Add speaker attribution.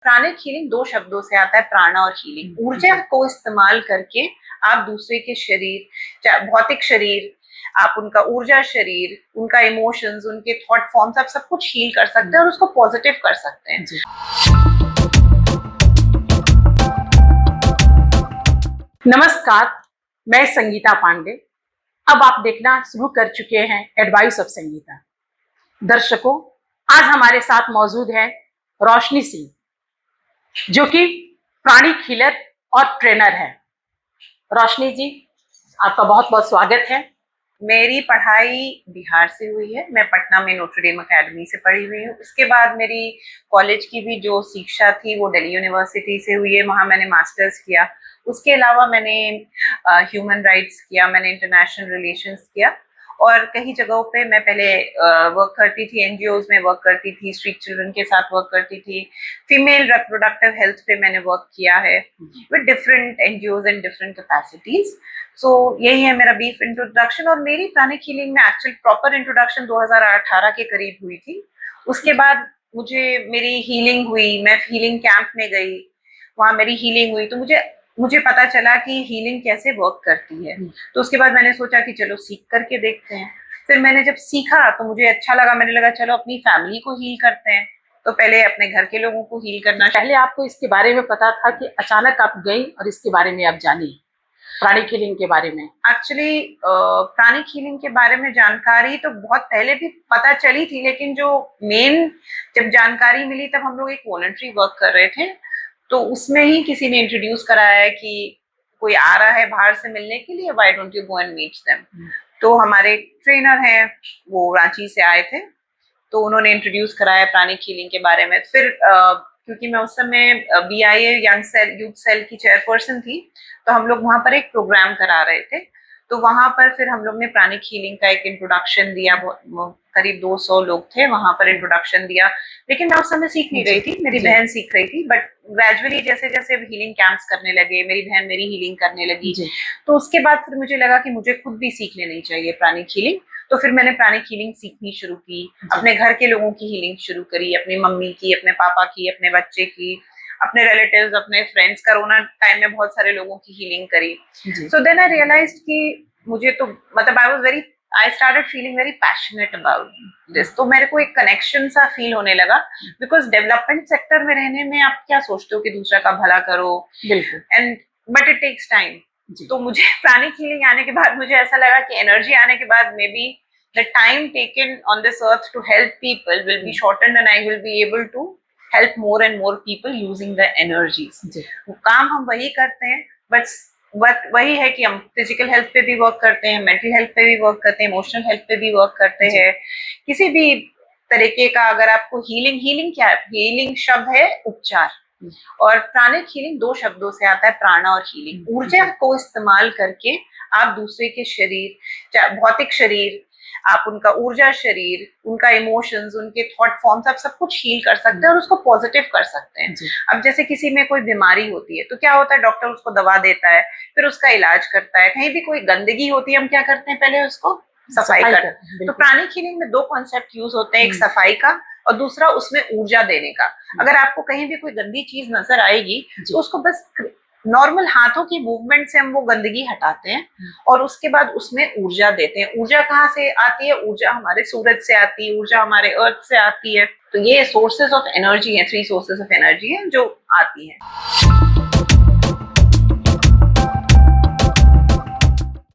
Speaker 1: Pranic healing दो शब्दों से आता है, प्राणा और हीलिंग। ऊर्जा को इस्तेमाल करके आप दूसरे के शरीर, चाहे भौतिक शरीर, आप उनका ऊर्जा शरीर, उनका इमोशंस, उनके थॉट फॉर्म्स, आप सब कुछ हील कर सकते हैं और उसको पॉजिटिव कर सकते हैं।
Speaker 2: नमस्कार, मैं संगीता पांडे। अब आप देखना शुरू कर चुके हैं एडवाइस ऑफ संगीता। दर्शकों, आज हमारे साथ मौजूद है रोशनी सिंह, जो कि प्राणिक हीलर और ट्रेनर है। रोशनी जी, आपका बहुत बहुत स्वागत है।
Speaker 1: मेरी पढ़ाई बिहार से हुई है। मैं पटना में नोटर डेम अकेडमी से पढ़ी हुई हूँ। उसके बाद मेरी कॉलेज की भी जो शिक्षा थी वो दिल्ली यूनिवर्सिटी से हुई है। वहाँ मैंने मास्टर्स किया। उसके अलावा मैंने ह्यूमन राइट्स किया, मैंने इंटरनेशनल रिलेशंस किया और कई जगहों पे मैं पहले वर्क करती थी। एनजीओज में वर्क करती थी, स्ट्रीट चिल्ड्रन के साथ वर्क करती थी। फीमेल रिप्रोडक्टिव हेल्थ पे मैंने वर्क किया है with different NGOs and different capacities. So यही है मेरा बीफ इंट्रोडक्शन। और मेरी प्राणिक हीलिंग में एक्चुअल प्रॉपर इंट्रोडक्शन 2018 के करीब हुई थी। उसके बाद मेरी हीलिंग हुई, मैं हीलिंग कैंप में गई, वहां मेरी हीलिंग हुई, तो मुझे पता चला कि हीलिंग कैसे वर्क करती है। तो उसके बाद मैंने सोचा कि चलो सीख करके देखते हैं। फिर मैंने जब सीखा तो मुझे अच्छा लगा। मैंने लगा चलो अपनी फैमिली को हील करते हैं, तो पहले अपने घर के लोगों को हील करना।
Speaker 2: पहले आपको इसके बारे में पता था कि अचानक आप गई और इसके बारे में आप जानी प्राणिक हीलिंग के बारे में?
Speaker 1: एक्चुअली प्राणिक हीलिंग के बारे में जानकारी तो बहुत पहले भी पता चली थी, लेकिन जो मेन जब जानकारी मिली तब हम लोग एक वॉलंटरी वर्क कर रहे थे, तो उसमें ही किसी ने इंट्रोड्यूस कराया कि कोई आ रहा है बाहर से मिलने के लिए, why don't you go and meet them. तो हमारे ट्रेनर हैं, वो रांची से आए थे, तो उन्होंने इंट्रोड्यूस कराया प्राणिक हीलिंग के बारे में। फिर क्योंकि मैं उस समय BIA यूथ सेल की चेयरपर्सन थी, तो हम लोग वहां पर एक प्रोग्राम करा रहे थे। तो वहां पर फिर हम लोग ने प्राणिक हीलिंग का एक इंट्रोडक्शन दिया। करीब 200 लोग थे, वहां पर इंट्रोडक्शन दिया। लेकिन मैं उस समय सीख नहीं रही थी, मेरी बहन सीख रही थी। बट ग्रेजुअली जैसे जैसे हीलिंग कैंप्स करने लगे, मेरी बहन मेरी हीलिंग करने लगी, तो उसके बाद फिर मुझे लगा कि मुझे खुद भी सीख लेनी चाहिए प्राणिक हीलिंग। तो फिर मैंने प्राणिक हीलिंग सीखनी शुरू की, अपने घर के लोगों की हीलिंग शुरू करी, अपनी मम्मी की, अपने पापा की, अपने बच्चे की, अपने रिलेटिव्स, अपने फ्रेंड्स। कोरोना टाइम में बहुत सारे लोगों की हीलिंग करी। सो देन आई रियलाइज्ड कि मुझे तो मतलब I started feeling very passionate about this. तो मेरे को एक कनेक्शन सा फील होने लगा, बिकॉज डेवलपमेंट सेक्टर में रहने में आप क्या सोचते हो कि दूसरा का भला करो, and but it takes time. तो मुझे प्राणिक हीलिंग आने के बाद मुझे ऐसा लगा कि एनर्जी आने के बाद may be the time taken on this earth to help people will be shortened and I will be able to help more and more people using the energies. काम हम वही करते हैं, बट वही है कि हम फिजिकल हेल्थ पे भी वर्क करते हैं, मेंटल हेल्थ पे भी वर्क करते हैं, इमोशनल हेल्थ पे भी वर्क करते हैं। किसी भी तरीके का अगर आपको हीलिंग क्या है? हीलिंग शब्द है उपचार, और प्राणिक हीलिंग दो शब्दों से आता है, प्राणा और हीलिंग। ऊर्जा को इस्तेमाल करके आप दूसरे के शरीर, चाहे भौतिक शरीर, आप उनका ऊर्जा शरीर, उनका इमोशंस, उनके थॉट फॉर्म्स, आप सब कुछ हील कर सकते हैं और उसको पॉजिटिव कर सकते हैं। अब जैसे किसी में कोई बीमारी होती है तो क्या होता है, डॉक्टर उसको दवा देता है, फिर उसका इलाज करता है। कहीं भी कोई गंदगी होती है, हम क्या करते हैं, पहले उसको सफाई करते हैं। तो प्राणिक हीलिंग में दो कॉन्सेप्ट यूज होते हैं, एक सफाई का और दूसरा उसमें ऊर्जा देने का। अगर आपको कहीं भी कोई गंदी चीज नजर आएगी तो उसको बस नॉर्मल हाथों की मूवमेंट से हम वो गंदगी हटाते हैं और उसके बाद उसमें ऊर्जा देते हैं। ऊर्जा कहाँ से आती है? ऊर्जा हमारे सूरज से आती है, ऊर्जा हमारे अर्थ से आती है। तो ये सोर्सेज ऑफ एनर्जी है, 3 सोर्सेज ऑफ एनर्जी है जो आती है।